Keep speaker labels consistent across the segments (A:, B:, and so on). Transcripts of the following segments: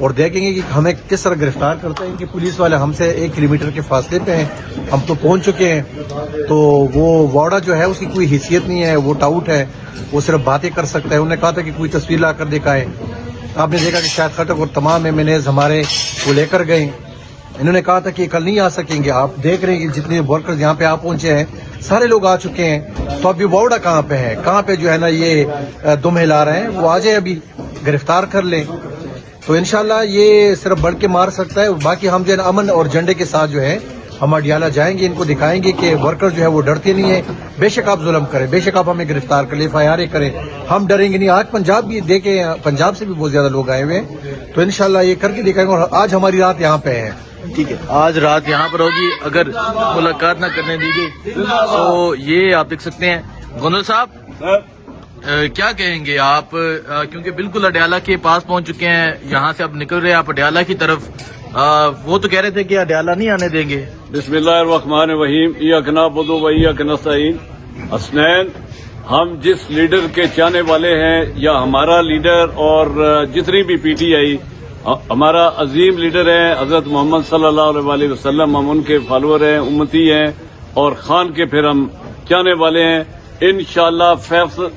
A: اور دیکھیں گے کہ ہمیں کس طرح گرفتار کرتے ہیں کہ پولیس والے ہم سے 1 کلومیٹر کے فاصلے پہ ہیں, ہم تو پہنچ چکے ہیں. تو وہ وارڈا جو ہے اس کی کوئی حیثیت نہیں ہے, وہ ٹاؤٹ ہے, وہ صرف باتیں کر سکتا ہے. انہوں نے کہا تھا کہ کوئی تصویر لا کر دکھائے. آپ نے دیکھا کہ شاہد خٹک اور تمام MNAs ہمارے وہ لے کر گئے. انہوں نے کہا تھا کہ کل نہیں آ سکیں گے. آپ دیکھ رہے ہیں کہ جتنے ورکرز یہاں پہ آپ پہنچے ہیں سارے لوگ آ چکے ہیں. تو اب یہ وارڈا کہاں پہ ہے, کہاں پہ جو ہے نا یہ دم ہلا رہے ہیں, وہ آ جائے ابھی گرفتار کر لیں. تو انشاءاللہ یہ صرف بڑھ کے مار سکتا ہے. باقی ہم جو ہے امن اور جھنڈے کے ساتھ جو ہے ہم اڈیالہ جائیں گے, ان کو دکھائیں گے کہ ورکر جو ہے وہ ڈرتے نہیں ہیں. بے شک آپ ظلم کریں, بے شک آپ ہمیں گرفتار کر لیں, FIR کریں, ہم ڈریں گے نہیں. آج پنجاب بھی دیکھیں, پنجاب سے بھی بہت زیادہ لوگ آئے ہوئے ہیں. تو انشاءاللہ یہ کر کے دکھائیں گے. اور آج ہماری رات یہاں پہ ہے.
B: ٹھیک ہے, آج رات یہاں پر ہوگی. اگر ملاقات نہ کرنے دی گئی تو یہ آپ دیکھ سکتے ہیں. گونل صاحب کیا کہیں گے آپ, کیونکہ بالکل اڈیالہ کے پاس پہنچ چکے ہیں, یہاں سے اب نکل رہے ہیں آپ اڈیالہ کی طرف. وہ تو کہہ رہے تھے کہ اڈیالہ نہیں آنے دیں گے.
C: بسم اللہ الرحمن الرحیم. ایاک نعبد و ایاک نستعین. حسنین, ہم جس لیڈر کے چاہنے والے ہیں, یا ہمارا لیڈر اور جتنی بھی PTI ہمارا عظیم لیڈر ہے حضرت محمد صلی اللہ علیہ وسلم, ہم ان کے فالوور ہیں, امتی ہیں, اور خان کے پھر ہم چاہنے والے ہیں. انشاءاللہ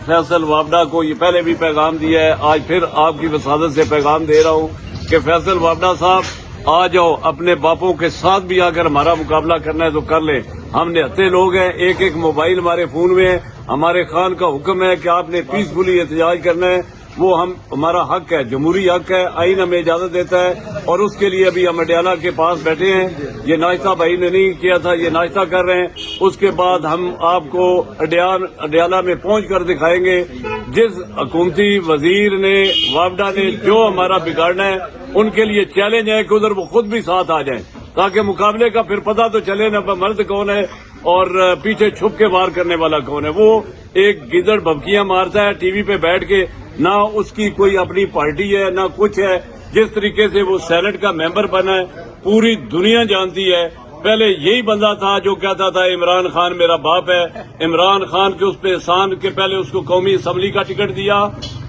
C: فیصل وابڈا کو یہ پہلے بھی پیغام دیا ہے, آج پھر آپ کی وسادت سے پیغام دے رہا ہوں کہ فیصل وابڈا صاحب آ جاؤ, اپنے باپوں کے ساتھ بھی آ کر ہمارا مقابلہ کرنا ہے تو کر لیں. ہم نہتے لوگ ہیں, ایک موبائل ہمارے فون میں ہے. ہمارے خان کا حکم ہے کہ آپ نے پیسفلی احتجاج کرنا ہے, وہ ہمارا حق ہے, جمہوری حق ہے, آئین ہمیں اجازت دیتا ہے. اور اس کے لیے ابھی ہم اڈیالہ کے پاس بیٹھے ہیں. یہ ناشتہ بھائی نے نہیں کیا تھا, یہ ناشتہ کر رہے ہیں. اس کے بعد ہم آپ کو اڈیالہ میں پہنچ کر دکھائیں گے. جس حکومتی وزیر نے, وابڈا نے جو ہمارا بگاڑنا ہے, ان کے لیے چیلنج ہے کہ ادھر وہ خود بھی ساتھ آ جائیں, تاکہ مقابلے کا پھر پتہ تو چلے نہ مرد کون ہے اور پیچھے چھپ کے وار کرنے والا کون ہے. وہ ایک گدڑ بھبکیاں مارتا ہے ٹی وی پہ بیٹھ کے, نہ اس کی کوئی اپنی پارٹی ہے نہ کچھ ہے. جس طریقے سے وہ سینٹ کا ممبر بنا ہے پوری دنیا جانتی ہے. پہلے یہی بندہ تھا جو کہتا تھا عمران خان میرا باپ ہے. عمران خان کے اس پہ احسان کے پہلے اس کو قومی اسمبلی کا ٹکٹ دیا,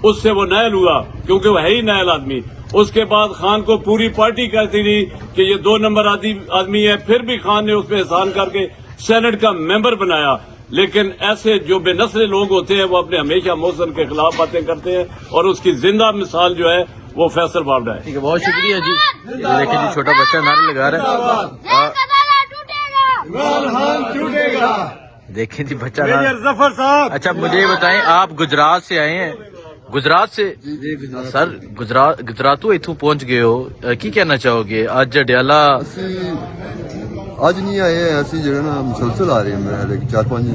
C: اس سے وہ نائل ہوا کیونکہ وہ ہے ہی نائل آدمی. اس کے بعد خان کو پوری پارٹی کہتی تھی کہ یہ 2 نمبر آدمی ہے, پھر بھی خان نے اس پہ احسان کر کے سینٹ کا ممبر بنایا. لیکن ایسے جو بے نسل لوگ ہوتے ہیں وہ اپنے ہمیشہ محسن کے خلاف باتیں کرتے ہیں, اور اس کی زندہ مثال جو ہے وہ فیصل وابڈا ہے.
B: ٹھیک ہے, بہت شکریہ جی. دیکھیں جی, چھوٹا بچہ نعرے لگا رہا ہے. دیکھیں جی بچہ
D: ظفر صاحب,
B: اچھا مجھے بتائیں, آپ گجرات سے آئے ہیں, گجرات سے سر گجرات تو اتوں پہنچ گئے ہو, کی کہنا چاہو گے اج اڈیالہ؟
E: اج نہیں آئے ہیں, اسی جڑا نا مسلسل آ رہے ہیں, میرے 4-5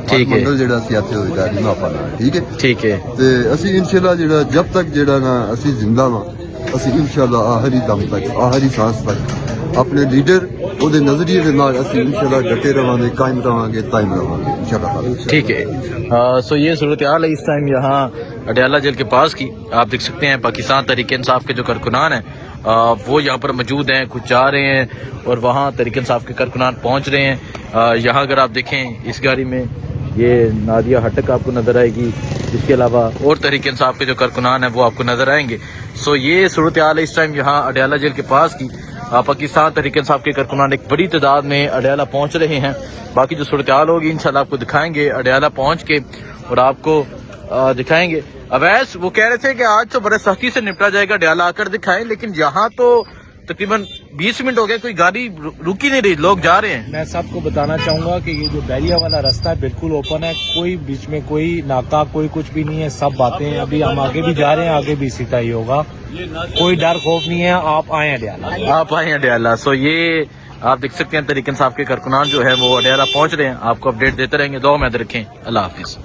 B: ٹھیک ہے,
E: منڈل جڑا سی آتے ہوئے جاری میں پانا. ٹھیک ہے,
B: ٹھیک ہے.
E: تے اسی انشاءاللہ جڑا جب تک جڑا نا اسی زندہ ہاں, اسی انشاءاللہ آخری دم تک, آخری سانس تک اپنے لیڈر او دے نظریے دے نال اسی انشاءاللہ ڈٹے رہاں گے, قائم رہاں گے, قائم رہاں گے انشاءاللہ.
B: ٹھیک ہے. سو یہ صورتحال ہے اس ٹائم یہاں اڈیالہ جیل کے پاس کی. آپ دیکھ سکتے ہیں پاکستان تحریک انصاف کے جو کارکنان ہیں وہ یہاں پر موجود ہیں, کچھ جا رہے ہیں اور وہاں تحریک انصاف کے کارکنان پہنچ رہے ہیں. یہاں اگر آپ دیکھیں اس گاڑی میں یہ نادیہ ہٹک آپ کو نظر آئے گی, اس کے علاوہ اور تحریک انصاف کے جو کارکنان ہیں وہ آپ کو نظر آئیں گے. سو یہ صورتحال ہے اس ٹائم یہاں اڈیالہ جیل کے پاس کی. پاکستان تحریک انصاف کے کارکنان ایک بڑی تعداد میں اڈیالہ پہنچ رہے ہیں. باقی جو صورتحال ہوگی انشاءاللہ آپ کو دکھائیں گے اڈیالہ پہنچ کے, اور آپ کو دکھائیں گے. اویس وہ کہہ رہے تھے کہ آج تو بڑے سختی سے نپٹا جائے گا, اڈیالہ آ کر دکھائیں, لیکن یہاں تو تقریباً 20 منٹ ہو گئے, کوئی گاڑی رکی نہیں رہی, لوگ جا رہے ہیں.
F: میں سب کو بتانا چاہوں گا کہ یہ جو بیلیا والا راستہ ہے بالکل اوپن ہے, کوئی بیچ میں کوئی ناکا کوئی کچھ بھی نہیں ہے, سب باتیں ہیں. ابھی ہم آگے بھی جا رہے ہیں, آگے بھی اسی طرح ہی ہوگا, کوئی ڈر خوف نہیں ہے. آپ آئیں اڈیالہ,
B: آپ آئیں اڈیالہ. سو یہ آپ دیکھ سکتے ہیں تحریک انصاف کے کارکنان جو ہے وہ اڈیالہ پہنچ رہے ہیں. آپ کو اپڈیٹ دیتے رہیں گے. دعا میں یاد رکھیں. اللہ حافظ.